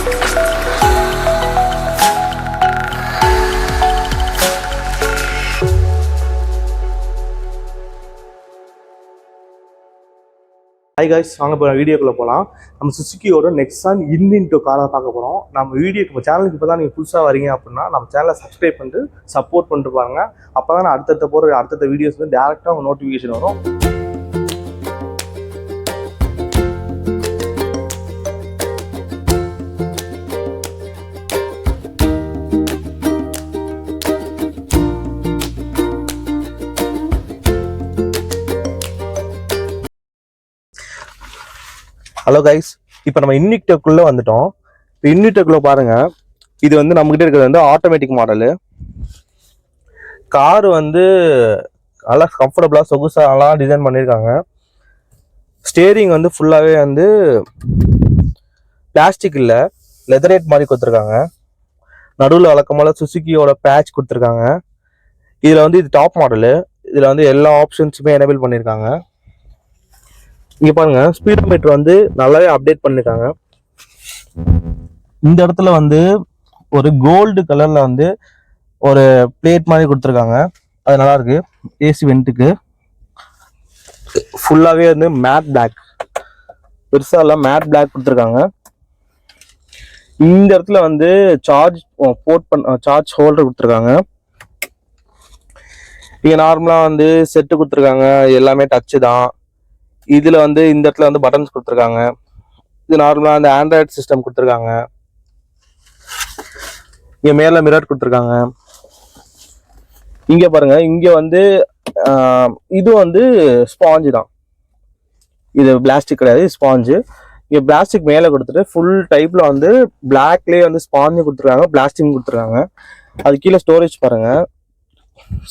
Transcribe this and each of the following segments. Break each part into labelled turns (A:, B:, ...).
A: Hi guys, வாங்க இப்போ வீடியோக்குள்ளே போகலாம். நம்ம சுசுக்கியோட நெக்ஸான் இன்வின்டோ காரை பார்க்க போகிறோம். நம்ம வீடியோக்கு இப்போ சேனலுக்கு இப்போ தான் நீங்கள் புதுசாக வரீங்க அப்படின்னா நம்ம சேனலை சப்ஸ்கிரைப் பண்ணிட்டு சப்போர்ட் பண்ணிட்டு பாருங்க. அப்போ தான் நான் அடுத்தடுத்த வீடியோஸ் வந்து டேரெக்டாக உங்கள் நோட்டிஃபிகேஷன் வரும். ஹலோ கைஸ், இப்போ நம்ம இன்விக்டோக்குள்ளே வந்துட்டோம். இப்போ இன்விக்டோக்குள்ளே பாருங்கள், இது வந்து நம்மகிட்ட இருக்கிறது வந்து ஆட்டோமேட்டிக் மாடலு. காரு வந்து நல்லா கம்ஃபர்டபுளாக சொகுசாக நல்லா டிசைன் பண்ணியிருக்காங்க. ஸ்டேரிங் வந்து ஃபுல்லாகவே வந்து பிளாஸ்டிக் இல்லை, லெதரேட் மாதிரி கொடுத்துருக்காங்க. நடுவில் வழக்கமான சுசுக்கியோட பேட்ச் கொடுத்துருக்காங்க. இதில் வந்து இது டாப் மாடலு. இதில் வந்து எல்லா ஆப்ஷன்ஸுமே எனேபிள் பண்ணியிருக்காங்க. இங்க பாருங்க, ஸ்பீடோமீட்டர் வந்து நல்லாவே அப்டேட் பண்ணிருக்காங்க. இந்த இடத்துல வந்து ஒரு கோல்டு கலர்ல வந்து ஒரு பிளேட் மாதிரி கொடுத்துருக்காங்க. அது நல்லா இருக்கு. ஏசி வென்ட்டுக்கு ஃபுல்லாவே வந்து மேட் பிளாக், பெருசா எல்லாம் மேட் பிளாக் கொடுத்துருக்காங்க. இந்த இடத்துல வந்து சார்ஜ் ஹோல்டர் கொடுத்துருக்காங்க. இங்க நார்மலா வந்து செட்டு கொடுத்துருக்காங்க. எல்லாமே டச்சு தான். இதுல வந்து இந்த இடத்துல வந்து பட்டன்ஸ் கொடுத்துருக்காங்க. இது நார்மலா அந்த ஆண்ட்ராய்டு சிஸ்டம் கொடுத்துருக்காங்க. இங்க மேல மிரர் கொடுத்துருக்காங்க. இங்க பாருங்க, இங்க வந்து இது வந்து ஸ்பாஞ்சு தான். இது பிளாஸ்டிக் கிடையாது, ஸ்பாஞ்சு. இங்க பிளாஸ்டிக் மேல கொடுத்துட்டு ஃபுல் டைப்ல வந்து பிளாக்லயே வந்து ஸ்பாஞ்சு கொடுத்துருக்காங்க, பிளாஸ்டிக் கொடுத்துருக்காங்க. அது கீழே ஸ்டோரேஜ் பாருங்க.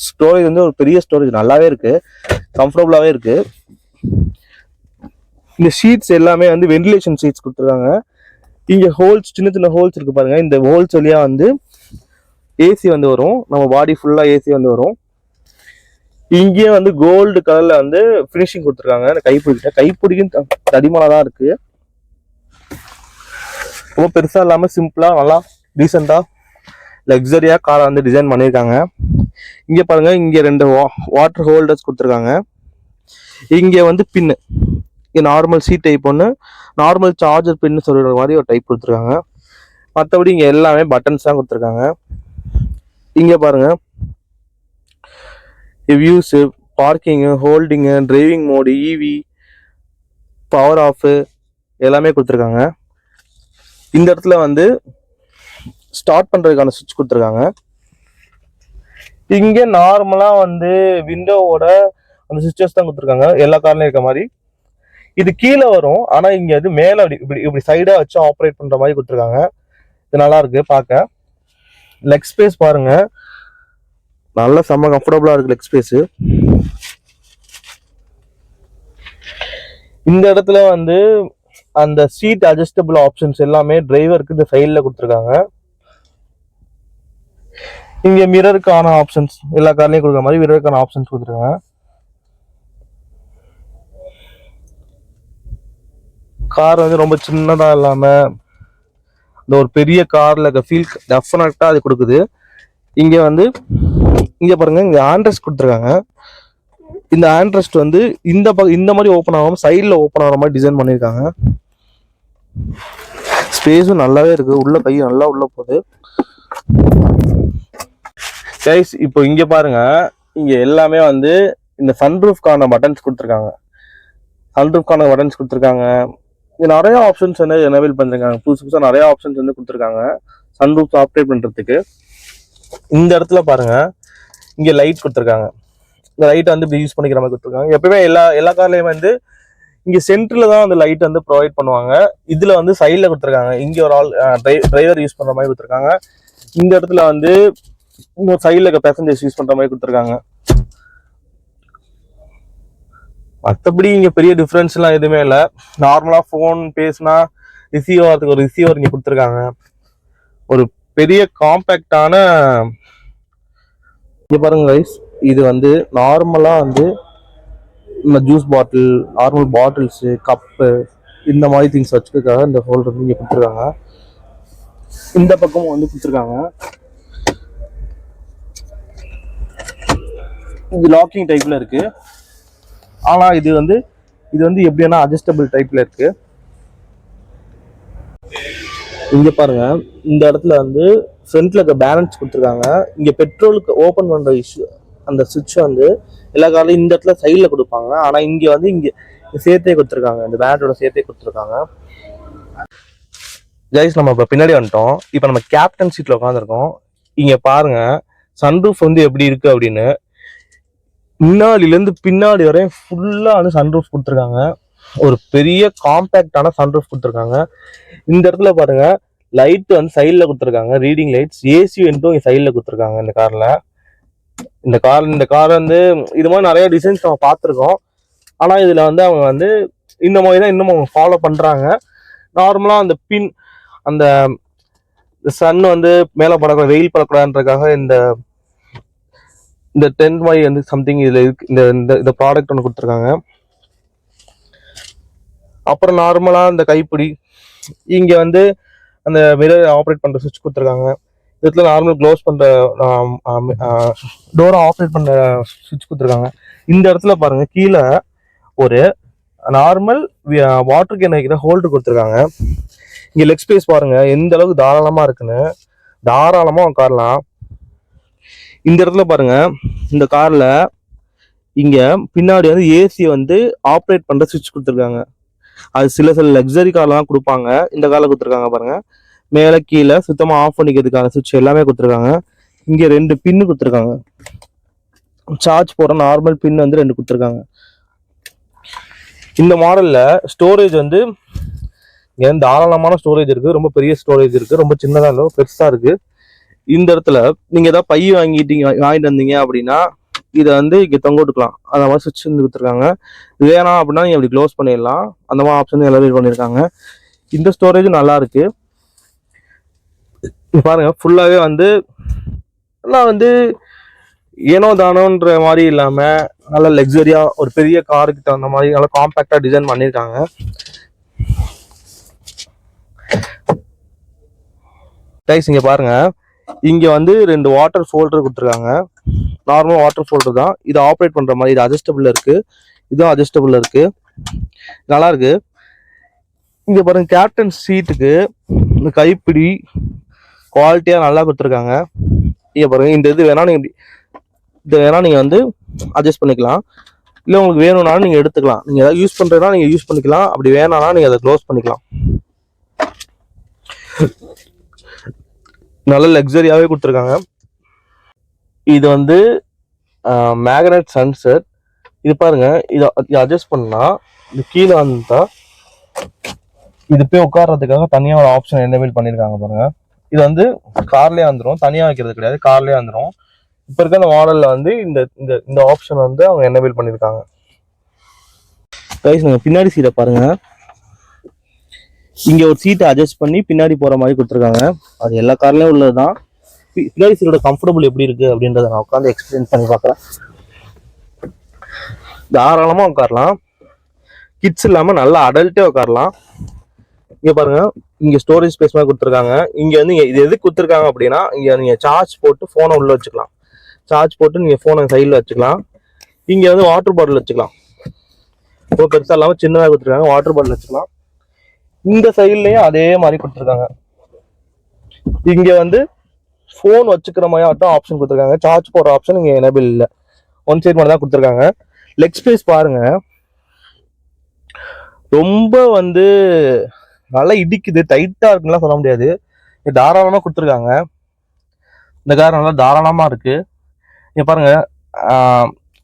A: ஸ்டோரேஜ் வந்து ஒரு பெரிய ஸ்டோரேஜ், நல்லாவே இருக்கு, கம்ஃபர்டபுளாவே இருக்கு. இந்த ஷீட்ஸ் எல்லாமே வந்து வென்டிலேஷன் ஷீட்ஸ் கொடுத்துருக்காங்க. இங்க ஹோல்ஸ், சின்ன சின்ன ஹோல்ஸ் இருக்கு பாருங்க. இந்த ஹோல்ஸ் வழியா வந்து ஏசி வந்து வரும். நம்ம பாடி ஃபுல்லா ஏசி வந்து வரும். இங்கேயே வந்து கோல்டு கலர்ல வந்து ஃபினிஷிங் கொடுத்துருக்காங்க. கைப்பிடிக்கும் தடிமனா தான் இருக்கு. ரொம்ப பெருசா இல்லாம சிம்பிளா நல்லா டீசெண்டா லக்ஸரியா காரை வந்து டிசைன் பண்ணியிருக்காங்க. இங்க பாருங்க, இங்க 2 வாட்டர் ஹோல்டர்ஸ் கொடுத்துருக்காங்க. இங்க வந்து பின்னு, இங்கே நார்மல் சி டைப் ஒன்று, நார்மல் சார்ஜர் பின்னு சொல்கிற மாதிரி ஒரு டைப் கொடுத்துருக்காங்க. மற்றபடி இங்கே எல்லாமே பட்டன்ஸ் தான் கொடுத்துருக்காங்க. இங்கே பாருங்கள், views, parking, holding, driving mode, EV, power off எல்லாமே கொடுத்துருக்காங்க. இந்த இடத்துல வந்து ஸ்டார்ட் பண்ணுறதுக்கான சுவிட்ச் கொடுத்துருக்காங்க. இங்கே நார்மலாக வந்து விண்டோவோட அந்த சுவிட்சஸ் தான் கொடுத்துருக்காங்க, எல்லா கார்லையும் இருக்க மாதிரி. இது கீழே வரும், ஆனா இங்க அது மேல இப்படி சைடா வச்சு ஆப்ரேட் பண்ற மாதிரி கொடுத்துருக்காங்க. இது நல்லா இருக்கு பார்க்க. லெக் ஸ்பேஸ் பாருங்க, நல்ல செம்ம கம்ஃபர்டபுளா இருக்கு லெக் ஸ்பேஸ். இந்த இடத்துல வந்து அந்த சீட் அட்ஜஸ்டபிள் ஆப்ஷன்ஸ் எல்லாமே டிரைவருக்கு இந்த சைட்ல கொடுத்துருக்காங்க. இங்க மிரருக்கான ஆப்ஷன்ஸ் எல்லா கார்லயும் கொடுக்குற மாதிரி மிரருக்கான ஆப்ஷன்ஸ் கொடுத்துருக்காங்க. கார் வந்து ரொம்ப சின்னதா இல்லாம இந்த ஒரு பெரிய கார்ல ஃபீல் டெஃபினட்டா அது கொடுக்குது. இங்க வந்து இங்க பாருங்க, இங்க ஆண்ட்ரெஸ்ட் கொடுத்துருக்காங்க. இந்த ஆண்ட்ரெஸ்ட் வந்து இந்த மாதிரி ஓப்பன் ஆகாம சைட்ல ஓப்பன் ஆகிற மாதிரி டிசைன் பண்ணியிருக்காங்க. ஸ்பேஸும் நல்லாவே இருக்கு, உள்ள கை நல்லா உள்ள போகுது. கைஸ், இப்போ இங்க பாருங்க, இங்க எல்லாமே வந்து இந்த சன்ரூஃப்கான பட்டன்ஸ் கொடுத்துருக்காங்க. சன்ரூஃப்கான பட்டன்ஸ் கொடுத்துருக்காங்க. இங்க நிறைய ஆப்ஷன்ஸ் வந்து எனேபிள் பண்ணிருக்காங்க. புதுசா நிறைய ஆப்ஷன்ஸ் வந்து கொடுத்துருக்காங்க சன்ரூஃப் ஆப்ரேட் பண்றதுக்கு. இந்த இடத்துல பாருங்க, இங்க லைட் கொடுத்துருக்காங்க. இந்த லைட் வந்து இப்படி யூஸ் பண்ணிக்கிற மாதிரி கொடுத்துருக்காங்க. எப்பவுமே எல்லா கார்லயும் வந்து இங்க சென்டர்ல தான் வந்து லைட் வந்து ப்ரொவைட் பண்ணுவாங்க. இதுல வந்து சைட்ல கொடுத்துருக்காங்க. இங்க ஒரு ஆள் டிரைவர் யூஸ் பண்ற மாதிரி கொடுத்துருக்காங்க. இந்த இடத்துல வந்து இன்னொரு சைட்ல இருக்க பேசஞ்சர்ஸ் யூஸ் பண்ற மாதிரி கொடுத்துருக்காங்க. மற்றபடி இங்க பெரிய டிஃபரன்ஸ் எல்லாம் எதுவுமே இல்லை. நார்மலா போன் பேசினா ரிசீவ் ஆகிறதுக்கு ஒரு ரிசீவர் இங்க கொடுத்துருக்காங்க. ஒரு பெரிய காம்பேக்டான, இங்க பாருங்க கைஸ், இது வந்து நார்மலா வந்து இந்த juice bottle, normal bottles, cup, இந்த மாதிரி திங்ஸ் வச்சுக்கிறதுக்காக இந்த ஹோல்டர் இங்க கொடுத்துருக்காங்க. இந்த பக்கமும் வந்து கொடுத்துருக்காங்க. இது லாக்கிங் டைப்ல இருக்கு. ஆனா இது வந்து எப்படின்னா அட்ஜஸ்டபிள் டைப்ல இருக்கு. இங்க பாருங்க, இந்த இடத்துல வந்து ஃப்ரண்ட்ல இருக்க பேலன்ஸ் கொடுத்துருக்காங்க. இங்க பெட்ரோலுக்கு ஓபன் பண்ற இஷ்யூ அந்த சுவிட்ச் வந்து எல்லா காலையும் இந்த இடத்துல சைட்ல கொடுப்பாங்க. ஆனா இங்க வந்து இங்க சேர்த்தே கொடுத்துருக்காங்க, இந்த பேட்டோட சேர்த்தே கொடுத்துருக்காங்க. கைஸ் நம்ம இப்ப பின்னாடி வந்துட்டோம். இப்ப நம்ம கேப்டன் சீட்ல உட்காந்துருக்கோம். இங்க பாருங்க சன்ரூஃப் வந்து எப்படி இருக்கு அப்படின்னு. முன்னாடில இருந்து பின்னாடி வரையும் ஃபுல்லா வந்து சன்ரூஃப் கொடுத்துருக்காங்க. ஒரு பெரிய காம்பேக்டான சன்ரூஃப் கொடுத்துருக்காங்க. இந்த இடத்துல பாருங்க லைட் வந்து சைட்ல கொடுத்துருக்காங்க, ரீடிங் லைட்ஸ். ஏசி வென்ட்டும் சைட்ல கொடுத்துருக்காங்க. இந்த கார் வந்து இது மாதிரி நிறைய டிசைன்ஸ் நம்ம பார்த்துருக்கோம். ஆனா இதுல வந்து அவங்க வந்து இந்த மாதிரி தான் இன்னும் அவங்க ஃபாலோ பண்றாங்க. நார்மலா அந்த சன் வந்து மேல படக்கூடாது, வெயில் படக்கூடாதுன்றதுக்காக இந்த டென்ட் மாதிரி வந்து சம்திங் இதுல இருக்கு. இந்த ப்ராடக்ட் ஒன்று கொடுத்துருக்காங்க. அப்புறம் நார்மலா இந்த கைப்பிடி, இங்க வந்து அந்த மிரர் ஆப்ரேட் பண்ற சுவிட்ச் கொடுத்துருக்காங்க. இதுல நார்மல் க்ளோஸ் பண்ற டோரை ஆப்ரேட் பண்ற சுவிட்ச் கொடுத்துருக்காங்க. இந்த இடத்துல பாருங்க கீழே ஒரு நார்மல் வாட்டர் கேன் வைக்கிற ஹோல்டர் கொடுத்துருக்காங்க. இங்க லெக் ஸ்பேஸ் பாருங்க எந்த அளவுக்கு தாராளமா இருக்குன்னு. தாராளமா உட்காரலாம். இந்த இடத்துல பாருங்க, இந்த கார்ல இங்க பின்னாடி வந்து ஏசி வந்து ஆப்ரேட் பண்ற சுவிட்ச் கொடுத்துருக்காங்க. அது சில லக்ஸரி கார்லாம் கொடுப்பாங்க, இந்த கார்ல கொடுத்துருக்காங்க பாருங்க. மேல கீழே சுத்தமா ஆஃப் பண்ணிக்கிறதுக்கான சுவிட்ச் எல்லாமே கொடுத்துருக்காங்க. இங்க 2 பின்னு கொடுத்துருக்காங்க. சார்ஜ் போற நார்மல் பின் வந்து 2 கொடுத்துருக்காங்க. இந்த மாடல்ல ஸ்டோரேஜ் வந்து தாராளமான ஸ்டோரேஜ் இருக்கு. ரொம்ப பெரிய ஸ்டோரேஜ் இருக்கு, ரொம்ப சின்னதா இல்லை, பெருசா இருக்கு. இந்த இடத்துல நீங்க ஏதாவது பை வாங்கிட்டு வந்தீங்க அப்படின்னா இதை வந்து இங்க தொங்க விட்டுக்கலாம். அந்த மாதிரி சுவிட்ச் வந்து கொடுத்துருக்காங்க. வேணாம் அப்படின்னா நீங்க அப்படி க்ளோஸ் பண்ணிடலாம். அந்த மாதிரி ஆப்ஷன் எல்லாமே பண்ணியிருக்காங்க. இந்த ஸ்டோரேஜ் நல்லா இருக்கு. பாருங்க ஃபுல்லாவே வந்து எல்லாம் வந்து ஏனோ தானோன்ற மாதிரி இல்லாம நல்ல லக்ஸரியா ஒரு பெரிய காருக்கு தகுந்த மாதிரி நல்லா காம்பாக்டா டிசைன் பண்ணியிருக்காங்க. கைஸ் இங்க பாருங்க, இங்க வந்து 2 வாட்டர் ஃபோல்டர் கொடுத்துருக்காங்க. நார்மல் வாட்டர் ஃபோல்டர் தான். இது ஆப்ரேட் பண்ற மாதிரி இது அட்ஜஸ்டபிள் இருக்கு. இதுவும் அட்ஜஸ்டபிள் இருக்கு, நல்லா இருக்கு. இங்க பாருங்க கேப்டன் சீட்டுக்கு இந்த கைப்பிடி குவாலிட்டியா நல்லா கொடுத்துருக்காங்க. இங்க பாருங்க இந்த இது வேணா நீங்க வந்து அட்ஜஸ்ட் பண்ணிக்கலாம். இல்ல உங்களுக்கு வேணும்னாலும் நீங்க எடுத்துக்கலாம். நீங்க ஏதாவது யூஸ் பண்றதுனா நீங்க யூஸ் பண்ணிக்கலாம். அப்படி வேணாம்னா நீங்க அதை க்ளோஸ் பண்ணிக்கலாம். நல்ல லக்ஸரியாவே கொடுத்துருக்காங்க. இது வந்து மேக்னெட் சன்செட். இது பாருங்க, இதை அட்ஜஸ்ட் பண்ணா இது கீழே வந்தா இது போய் உட்கார்றதுக்காக தனியா ஒரு ஆப்ஷன் எனேபிள் பண்ணிருக்காங்க பாருங்க. இது வந்து கார்லயே வந்துடும், தனியா வைக்கிறது கிடையாது, கார்லயே வந்துடும். இப்ப இருக்க அந்த மாடல்ல வந்து இந்த ஆப்ஷன் வந்து அவங்க எனேபிள் பண்ணிருக்காங்க. நீங்க பின்னாடி சீட்டை பாருங்க, இங்க ஒரு சீட்டை அட்ஜஸ்ட் பண்ணி பின்னாடி போற மாதிரி கொடுத்துருக்காங்க. அது எல்லா கார்லயும் உள்ளதுதான். பின்னாடி சீட்டோட கம்ஃபர்டபுள் எப்படி இருக்கு அப்படின்றத நான் உட்காந்து எக்ஸ்பிளைன் பண்ணி பார்க்குறேன். தாராளமா உட்காரலாம், கிட்ஸ் இல்லாம நல்லா அடல்ட்டே உட்காரலாம். இங்க பாருங்க, இங்க ஸ்டோரேஜ் ஸ்பேஸ் மாதிரி கொடுத்துருக்காங்க. இங்க வந்து இது எதுக்கு கொடுத்துருக்காங்க அப்படின்னா, இங்க நீங்க சார்ஜ் போட்டு போனை உள்ள வச்சுக்கலாம். சார்ஜ் போட்டு நீங்க போனை சைட்ல வச்சுக்கலாம். இங்க வந்து வாட்டர் பாட்டில் வச்சுக்கலாம். ரொம்ப பெருசா இல்லாம சின்னதாக கொடுத்துருக்காங்க, வாட்டர் பாட்டில் வச்சுக்கலாம். இந்த சைட்லயும் அதே மாதிரி கொடுத்துருக்காங்க. இங்க வந்து போன் வச்சுக்கிற மாதிரி ஆட்டம் ஆப்ஷன் கொடுத்துருக்காங்க. சார்ஜ் போடுற ஆப்ஷன் இங்க எனேபிள் இல்லை, ஒன் சைட் மட்டும் தான் கொடுத்துருக்காங்க. லெக் ஸ்பேஸ் பாருங்க, ரொம்ப வந்து நல்லா இடிக்குது, டைட்டா இருக்குன்னு சொல்ல முடியாது. தாராளமா கொடுத்துருக்காங்க. இந்த கார் நல்லா தாராளமா இருக்கு. இங்க பாருங்க,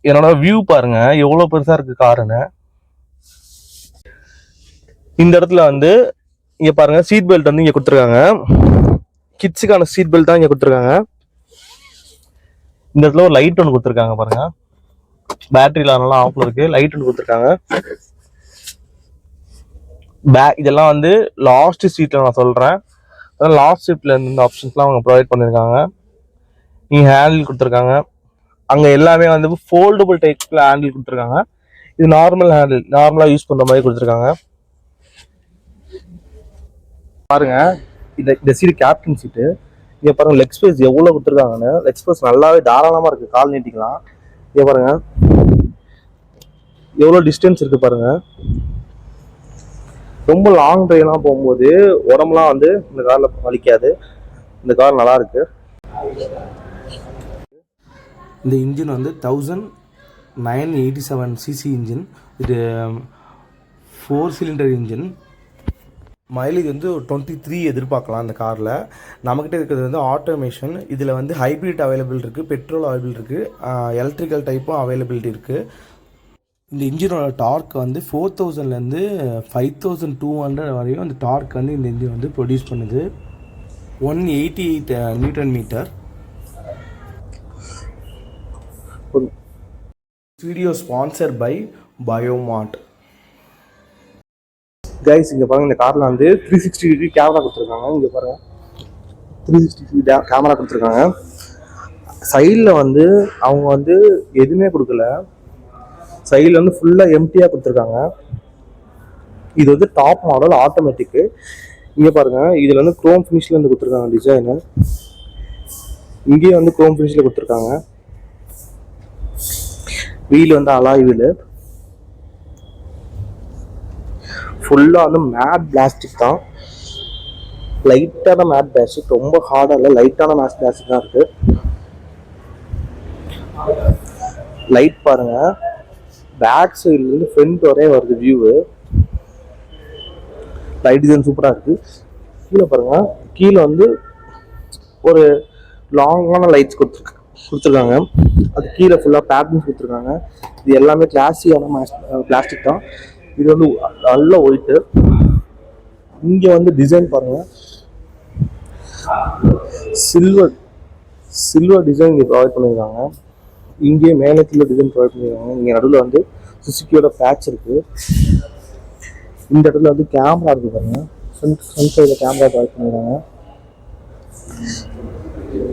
A: என்னோட வியூ பாருங்க எவ்வளவு பெருசா இருக்கு காருன்னு. இந்த இடத்துல வந்து இங்க பாருங்க சீட் பெல்ட் வந்து இங்க கொடுத்துருக்காங்க. கிட்ஸுக்கான சீட் பெல்ட் தான் இங்க கொடுத்துருக்காங்க. இந்த இடத்துல ஒரு லைட் ஒன்று கொடுத்துருக்காங்க பாருங்க, பேட்டரியில நல்லா ஆஃப்ல இருக்கு, லைட் ஒன்று கொடுத்துருக்காங்க. இதெல்லாம் வந்து லாஸ்ட் சீட்ல நான் சொல்றேன். லாஸ்ட் சீட்ல இந்த ஆப்ஷன்ஸ்லாம் அவங்க ப்ரொவைட் பண்ணிருக்காங்க. நீங்க ஹேண்டில் கொடுத்துருக்காங்க. அங்க எல்லாமே வந்து ஃபோல்டபுள் டைப்ல ஹேண்டில் கொடுத்துருக்காங்க. இது நார்மல் ஹேண்டில், நார்மலா யூஸ் பண்ற மாதிரி கொடுத்துருக்காங்க. பாருங்க இந்த சீட்டு கேப்டன் சீட்டு. இங்கே பாருங்கள் லெக் ஸ்பேஸ் எவ்வளோ கொடுத்துருக்காங்கன்னு. லெக் ஸ்பேஸ் நல்லாவே தாராளமாக இருக்குது, கால் நீட்டிக்கலாம். இங்கே பாருங்கள் எவ்வளோ டிஸ்டன்ஸ் இருக்குது பாருங்கள். ரொம்ப லாங் ட்ரைவ்லாம் போகும்போது உடம்புலாம் வந்து இந்த காரில் வலிக்காது. இந்த கார் நல்லா இருக்கு. இந்த இன்ஜின் வந்து 1987 சிசி இன்ஜின். இது 4 சிலிண்டர் இன்ஜின். மைலேஜ் வந்து ஒரு 23 எதிர்பார்க்கலாம் இந்த காரில். நம்மக்கிட்ட இருக்கிறது வந்து ஆட்டோமேஷன். இதில் வந்து ஹைப்ரிட் அவைலபிள் இருக்குது, பெட்ரோல் அவைலபிள் இருக்குது, எலக்ட்ரிக்கல் டைப்பும் அவைலபிலிட்டி இருக்குது. இந்த இன்ஜினோட டார்க் வந்து 4000லேருந்து 5200 வரையும் அந்த டார்க் வந்து இந்த இன்ஜின் வந்து ப்ரொடியூஸ் பண்ணுது. 188 newton metre. Video sponsor by Biomart. Guys இங்கே பாருங்கள், இந்த காரில் வந்து 360 டிகிரி கேமரா கொடுத்துருக்காங்க. இங்கே பாருங்கள் 360 டிகிரி கேமரா கொடுத்துருக்காங்க. சைடில் வந்து அவங்க வந்து எதுவுமே கொடுக்கல. சைடில் வந்து ஃபுல்லாக எம்டியாக கொடுத்துருக்காங்க. இது வந்து டாப் மாடல் ஆட்டோமேட்டிக்கு. இங்கே பாருங்கள், இதில் வந்து குரோம் ஃபினிஷில் வந்து கொடுத்துருக்காங்க டிசைனு. இங்கேயும் வந்து குரோம் ஃபினிஷில் கொடுத்துருக்காங்க. வீல் வந்து அலாய் வீலு. ஃபுல்லாக வந்து மேட் பிளாஸ்டிக் தான். லைட்டான மேட் பிளாஸ்டிக், ரொம்ப ஹார்டாக இல்லை, லைட்டான மேட் பிளாஸ்டிக் தான் இருக்குது. லைட் பாருங்கள், பேக் சைட்லேருந்து ஃப்ரண்ட் வரையும் வருது வியூவு. லைட் டிசைன் சூப்பராக இருக்குது. கீழே பாருங்கள், கீழே வந்து ஒரு லாங்கான லைட்ஸ் கொடுத்துருக்காங்க. அது கீழே ஃபுல்லாக பேட்டர்ன்ஸ் கொடுத்துருக்காங்க. இது எல்லாமே கிளாஸியான பிளாஸ்டிக் தான். இது வந்து நல்ல ஒயிட்டு. இங்கே வந்து டிசைன் பாருங்கள், சில்வர் டிசைன் இங்கே ப்ரொவைட் பண்ணியிருக்காங்க. இங்கே மேலே கீழே டிசைன் ப்ரொவைட் பண்ணியிருக்காங்க. இங்கே நடுவில் வந்து சுசுக்கியோட பேட்ச் இருக்குது. இந்த இடத்துல வந்து கேமரா இருக்குது பாருங்க, ஃப்ரண்ட் சைடில் கேமரா ப்ரொவைட் பண்ணியிருக்காங்க.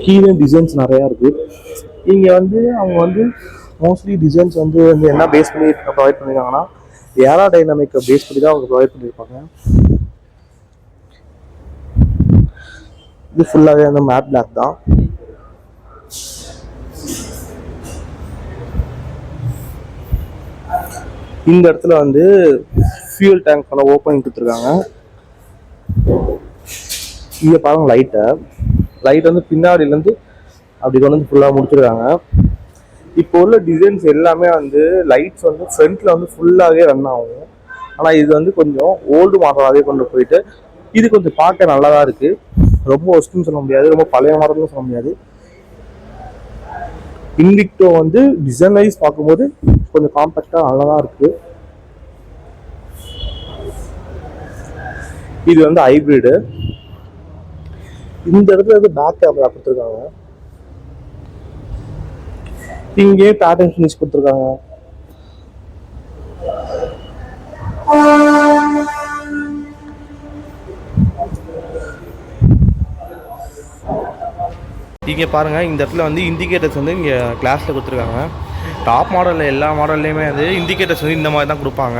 A: கீழே டிசைன்ஸ் நிறையா இருக்குது. இங்கே வந்து அவங்க வந்து மோஸ்ட்லி டிசைன்ஸ் வந்து என்ன பேஸ் பண்ணி ப்ரொவைட் பண்ணியிருக்காங்கன்னா ஏரோடைனமிக்கை பேஸ் பண்ணி தான் அவங்க ப்ரொவைட் பண்ணியிருப்பாங்க. இது ஃபுல்லாகவே அந்த மேட் பிளாக் தான். இந்த இடத்துல வந்து ஃபியூல் டேங்க்கான ஓப்பனிங் கொடுத்துருக்காங்க. இங்கே பாருங்க லைட் வந்து பின்னாடியிலேருந்து அப்படி கொண்டு வந்து ஃபுல்லாக முடிச்சிருக்காங்க. இப்போ உள்ள டிசைன்ஸ் எல்லாமே வந்து லைட்ஸ் வந்து ஃப்ரண்ட்டில் வந்து ஃபுல்லாகவே ரன் ஆகும். ஆனால் இது வந்து கொஞ்சம் ஓல்டு மாடலாகவே கொண்டு போயிட்டு இது கொஞ்சம் பார்க்க நல்லா தான் இருக்குது. ரொம்ப ஒஸ்ட்டுன்னு சொல்ல முடியாது, ரொம்ப பழைய மாடல்னு சொல்ல முடியாது. இன்விக்டோ வந்து டிசைன் வைஸ் பார்க்கும்போது கொஞ்சம் காம்பேக்டாக நல்லா தான் இருக்குது. இது வந்து ஹைப்ரிடு. இந்த இடத்துல வந்து பேக் கேமரா கொடுத்துருக்காங்க. இங்கே பேட்டர்ன் ஃபினிஷ் கொடுத்துருக்காங்க. இங்கே பாருங்கள், இந்த இடத்துல வந்து இண்டிகேட்டர்ஸ் வந்து இங்கே கிளாஸில் கொடுத்துருக்காங்க. டாப் மாடலில் எல்லா மாடல்லையுமே வந்து இண்டிகேட்டர்ஸ் வந்து இந்த மாதிரி தான் கொடுப்பாங்க.